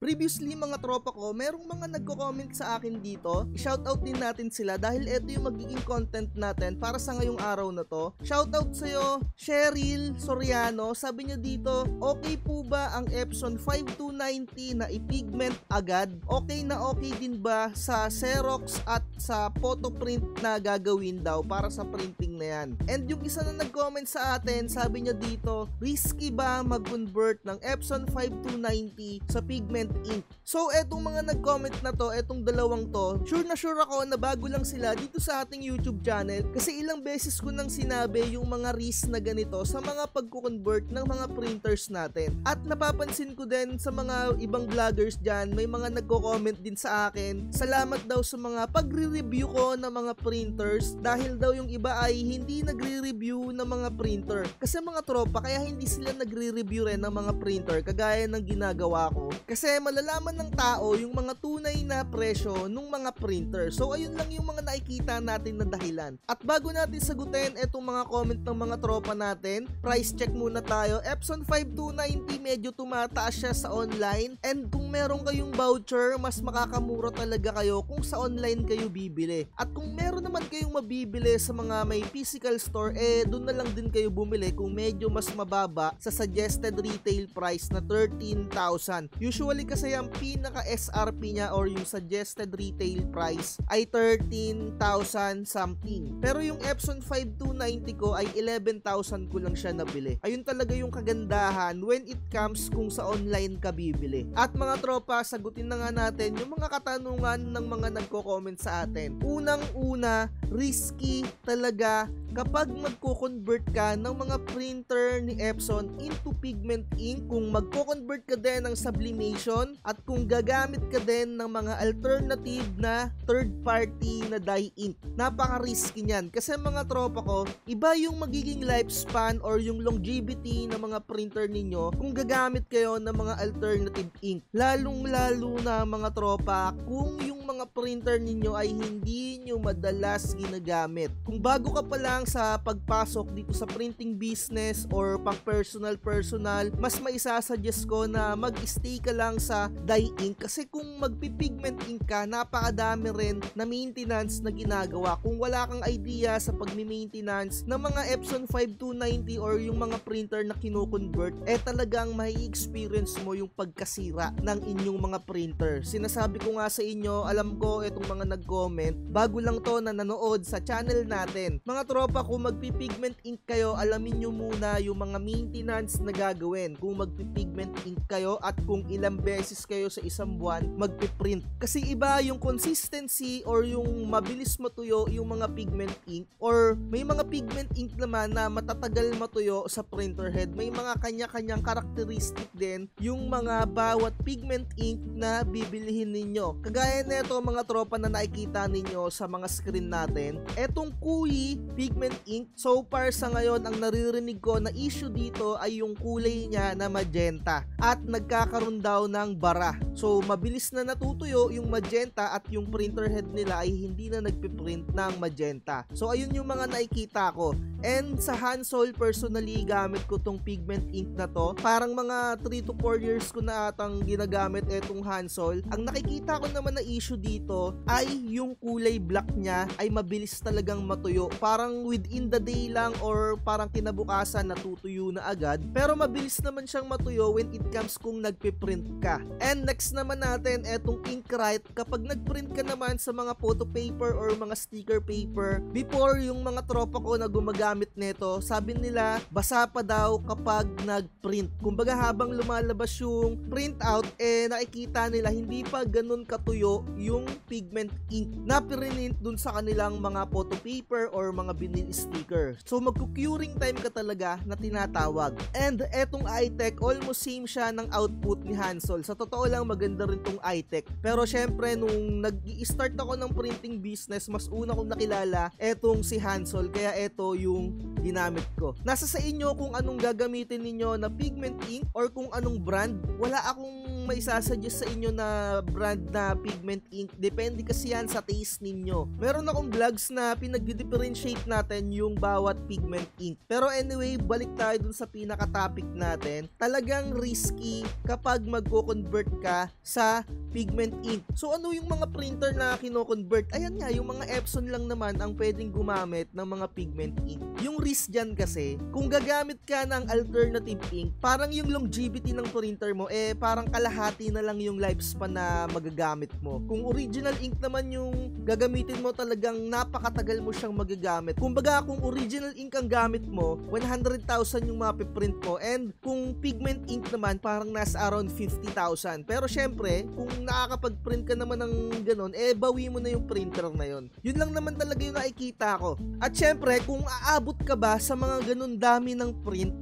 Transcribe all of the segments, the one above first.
Previously mga tropa ko, merong mga nagko-comment sa akin dito. I-shoutout din natin sila dahil ito yung magiging content natin para sa ngayong araw na to. Shoutout sa'yo, Cheryl Soriano. Sabi niya dito, okay po ba ang Epson 5290 na i-pigment agad? Okay na okay din ba sa Xerox at sa photo print na gagawin daw para sa printing na yan? And yung isa na nag-comment sa atin, sabi niya dito, risky ba mag-convert ng Epson 5290 sa pigment ink? So etong mga nag-comment na to, etong dalawang to, sure na sure ako na bago lang sila dito sa ating YouTube channel kasi ilang beses ko nang sinabi yung mga risk na ganito sa mga pagko-convert ng mga printers natin. At napapansin ko din sa mga ibang vloggers dyan, may mga nagko-comment din sa akin, salamat daw sa mga pagre-review ko ng mga printers dahil daw yung iba ay hindi nagre-review ng mga printer. Kasi mga tropa, kaya hindi sila nagre-review rin ng mga printer kagaya ng ginagawa ko. Kasi malalaman ng tao yung mga tunay na presyo ng mga printer. So ayun lang yung mga nakikita natin na dahilan. At bago natin sagutin etong mga comment ng mga tropa natin, price check muna tayo. Epson 5290 medyo tumataas siya sa online, and kung meron kayong voucher, mas makakamura talaga kayo kung sa online kayo bibili. At kung meron naman kayong mabibili sa mga may physical store, doon na lang din kayo bumili kung medyo mas mababa sa suggested retail price na 13,000. Usually kasi ang pinaka SRP niya or yung suggested retail price ay 13,000 something. Pero yung Epson 5290 ko ay 11,000 ko lang siya nabili. Ayun talaga yung kagandahan when it comes kung sa online ka bibili. At mga tropa, sagutin na nga natin yung mga katanungan ng mga nagko-comment sa atin. Unang-una, risky talaga kapag magko-convert ka ng mga printer ni Epson into pigment ink, kung magko-convert ka din ng sublimation at kung gagamit ka din ng mga alternative na third party na dye ink. Napaka-risky niyan kasi mga tropa ko, iba yung magiging lifespan or yung longevity ng mga printer ninyo kung gagamit kayo ng mga alternative ink. Lalong-lalo na mga tropa kung yung mga printer ninyo ay hindi nyo madalas ginagamit. Kung bago ka pa lang sa pagpasok dito sa printing business or pang personal, mas maisasuggest ko na mag-stay ka lang sa dye ink kasi kung magpipigment ink ka, napakadami rin na maintenance na ginagawa. Kung wala kang idea sa pagmi-maintenance ng mga Epson 5290 or yung mga printer na kino-convert, talagang mai-experience mo yung pagkasira ng inyong mga printer. Sinasabi ko nga sa inyo, alam ko itong mga nag-comment, bago lang to na nanood sa channel natin. Mga tropa, kung magpipigment ink kayo, alamin nyo muna yung mga maintenance na gagawin kung magpipigment ink kayo at kung ilang beses kayo sa isang buwan magpiprint. Kasi iba yung consistency or yung mabilis matuyo yung mga pigment ink, or may mga pigment ink naman na matatagal matuyo sa printer head. May mga kanya-kanyang karakteristik din yung mga bawat pigment ink na bibilihin ninyo. Kagaya nito mga tropa na nakikita ninyo sa mga screen natin, etong Kui pigment ink, so far sa ngayon ang naririnig ko na issue dito ay yung kulay niya na magenta at nagkakaroon daw ng bara. So mabilis na natutuyo yung magenta at yung printer head nila ay hindi na nagpiprint ng magenta. So ayun yung mga nakikita ko. And sa Hansol, personally gamit ko tong pigment ink na to. Parang mga 3 to 4 years ko na atang ginagamit etong Hansol. Ang nakikita ko naman na issue dito ay yung kulay black niya ay mabilis talagang matuyo. Parang within the day lang or parang kinabukasan natutuyo na agad. Pero mabilis naman siyang matuyo when it comes kung nagpiprint ka. And next naman natin etong Inkwrite. Kapag nagprint ka naman sa mga photo paper or mga sticker paper, before yung mga tropa ko na gumagamit nito, sabi nila basa pa daw kapag nagprint. Kumbaga habang lumalabas yung printout, nakikita nila hindi pa ganun katuyo yung pigment ink na pinrint dun sa kanilang mga photo paper or mga vinyl sticker. So magku-curing time ka talaga na tinatawag. And etong iTech, almost same siya ng output ni Hansol. Sa totoo lang maganda rin tong iTech. Pero syempre nung nag-i-start ako ng printing business, mas una kong nakilala etong si Hansol, kaya eto yung ginamit ko. Nasa sa inyo kung anong gagamitin ninyo na pigment ink or kung anong brand. Wala akong akong maisasuggest sa inyo na brand na pigment ink. Depende kasi yan sa taste ninyo. Meron akong vlogs na pinag-differentiate natin yung bawat pigment ink. Pero anyway, balik tayo dun sa pinaka-topic natin. Talagang risky kapag magko-convert ka sa pigment ink. So ano yung mga printer na kino-convert? Ayan nga, yung mga Epson lang naman ang pwedeng gumamit ng mga pigment ink. Yung risk dyan kasi, kung gagamit ka ng alternative ink, parang yung longevity ng printer mo, parang kalahati na lang yung lifespan na magagamit mo. Kung original ink naman yung gagamitin mo, talagang napakatagal mo siyang magagamit. Kumbaga, kung original ink ang gamit mo, 100,000 yung mapiprint mo, and kung pigment ink naman, parang nasa around 50,000. Pero syempre, kung nakakapag-print ka naman ng ganun, bawi mo na yung printer na yun. Yun lang naman talaga yung nakikita ko. At syempre, kung aabot ka ba sa mga ganun dami ng print,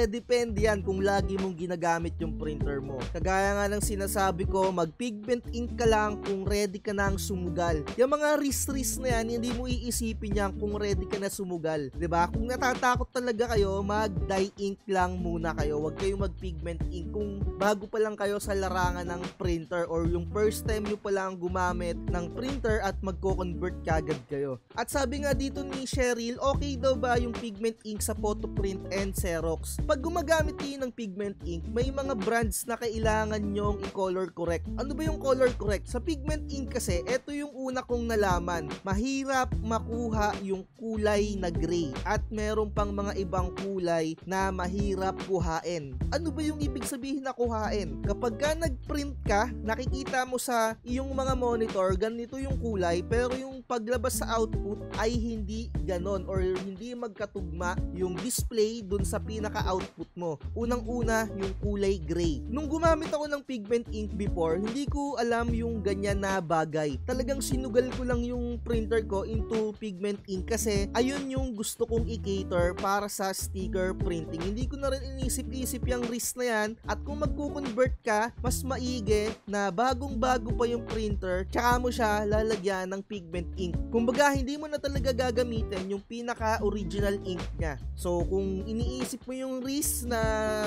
depende yan kung lagi mong ginagamit yung printer mo. Kagaya nga ng sinasabi ko, mag-pigment ink ka lang kung ready ka nang sumugal. Yung mga risk na yan, hindi mo iisipin yan kung ready ka na sumugal. 'Di ba? Kung natatakot talaga kayo, mag-dye ink lang muna kayo. Huwag kayong mag-pigment ink kung bago pa lang kayo sa larangan ng printer or yung first time nyo pa lang gumamit ng printer at magko-convert kagad kayo. At sabi nga dito ni Cheryl, okay daw ba yung pigment ink sa photo print and Xerox? Pag gumagamit kayo ng pigment ink, may mga brands na kailangan nyong i-color correct. Ano ba yung color correct? Sa pigment ink kasi, ito yung una kong nalaman. Mahirap makuha yung kulay na gray at meron pang mga ibang kulay na mahirap kuhain. Ano ba yung ibig sabihin na kuhain? Kapag ka nag-print ka, nakikita mo sa iyong mga monitor, ganito yung kulay, pero yung paglabas sa output ay hindi ganon or hindi magkatugma yung display dun sa pinaka-output mo. Unang-una, yung kulay gray. Nung gumamit ako ng pigment ink before, hindi ko alam yung ganyan na bagay. Talagang sinugal ko lang yung printer ko into pigment ink kasi ayun yung gusto kong i-cater para sa sticker printing. Hindi ko na rin inisip-isip yung risk na yan, at kung magko-convert ka, mas maigi na bagong-bago pa yung printer, tsaka mo siya lalagyan ng pigment ink. Kumbaga, hindi mo na talaga gagamitin yung pinaka-original ink niya. So, kung iniisip mo yung risk na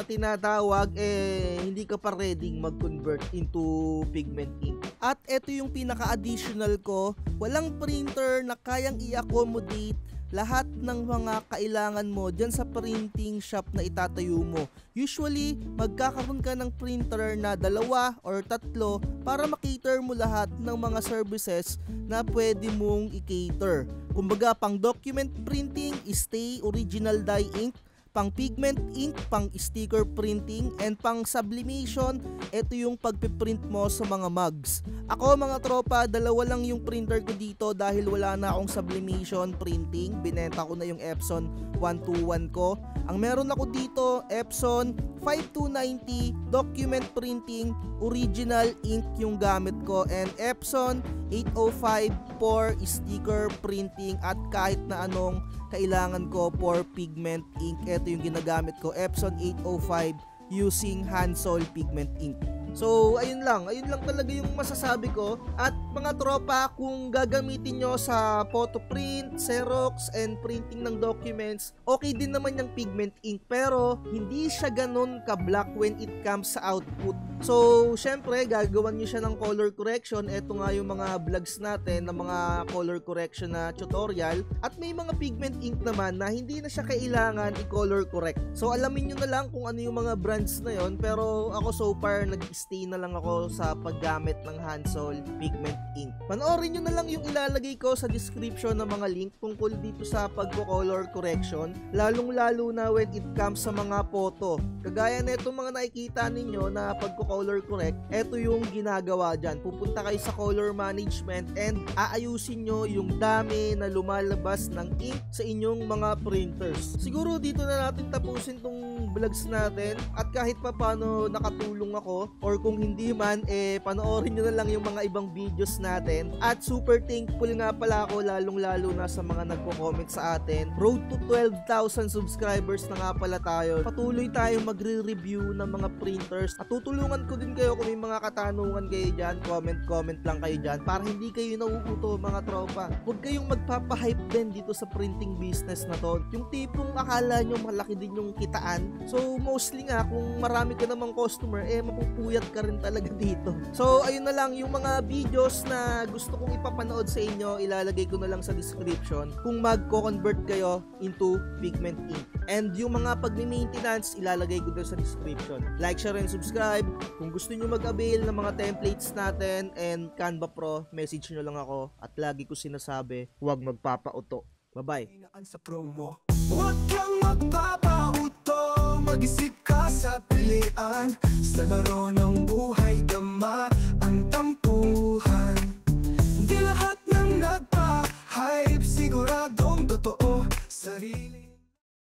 tinatawag, hindi ka pa ready mag-convert into pigment ink. At ito yung pinaka-additional ko, walang printer na kayang i-accommodate lahat ng mga kailangan mo dyan sa printing shop na itatayo mo. Usually, magkakaroon ka ng printer na 2 or 3 para makater mo lahat ng mga services na pwede mong i-cater. Kumbaga, pang document printing, stay original dye ink, pang pigment ink, pang sticker printing, and pang sublimation, ito yung pagpiprint mo sa mga mugs. Ako mga tropa, 2 lang yung printer ko dito dahil wala na akong sublimation printing. Binenta ko na yung Epson 121 ko. Ang meron ako dito, Epson 5290 document printing, original ink yung gamit ko, and Epson 805 for sticker printing, at kahit na anong kailangan ko for pigment ink, ito yung ginagamit ko, Epson 805 using Hansol pigment ink. So, ayun lang talaga yung masasabi ko. At mga tropa, kung gagamitin nyo sa photo print, Xerox, and printing ng documents, okay din naman yung pigment ink, pero hindi siya ganun ka-black when it comes sa output. So, syempre, gagawan nyo siya ng color correction. Ito nga yung mga vlogs natin na mga color correction na tutorial. At may mga pigment ink naman na hindi na siya kailangan i-color correct. So, alamin nyo na lang kung ano yung mga brands na yon. Pero ako so far, nag-stay na lang ako sa paggamit ng Hansol pigment ink. Panoorin nyo na lang yung ilalagay ko sa description ng mga link tungkol dito sa pagko-color correction. Lalong-lalo na when it comes sa mga photo. Kagaya na itong mga nakikita ninyo na pagko-color correct, ito yung ginagawa dyan. Pupunta kayo sa color management and aayusin nyo yung dami na lumalabas ng ink sa inyong mga printers. Siguro dito na natin tapusin tong vlogs natin, at kahit pa paano nakatulong ako, or kung hindi man, panoorin nyo na lang yung mga ibang videos videos natin. At super thankful nga pala ako lalong-lalo na sa mga nagko-comment sa atin. Road to 12,000 subscribers na nga pala tayo. Patuloy tayong magre-review ng mga printers. At tutulungan ko din kayo kung may mga katanungan kayo dyan. Comment lang kayo dyan para hindi kayo nauuto mga tropa. Huwag kayong magpapahype din dito sa printing business na to. Yung tipong akala nyo malaki din yung kitaan. So mostly nga kung marami ka namang customer, mapupuyat ka rin talaga dito. So ayun na lang, yung mga videos na gusto kong ipapanood sa inyo, ilalagay ko na lang sa description kung magko-convert kayo into pigment ink. And yung mga pagmi-maintenance, ilalagay ko doon sa description. Like, share, and subscribe. Kung gusto nyo mag-avail ng mga templates natin and Canva Pro, message nyo lang ako. At lagi ko sinasabi, huwag magpapauto. Bye-bye. Sa promo. Huwag kang magpapauto, mag-isip ka sa pilian. Sa laro ng buhay, dama ang tampuhan.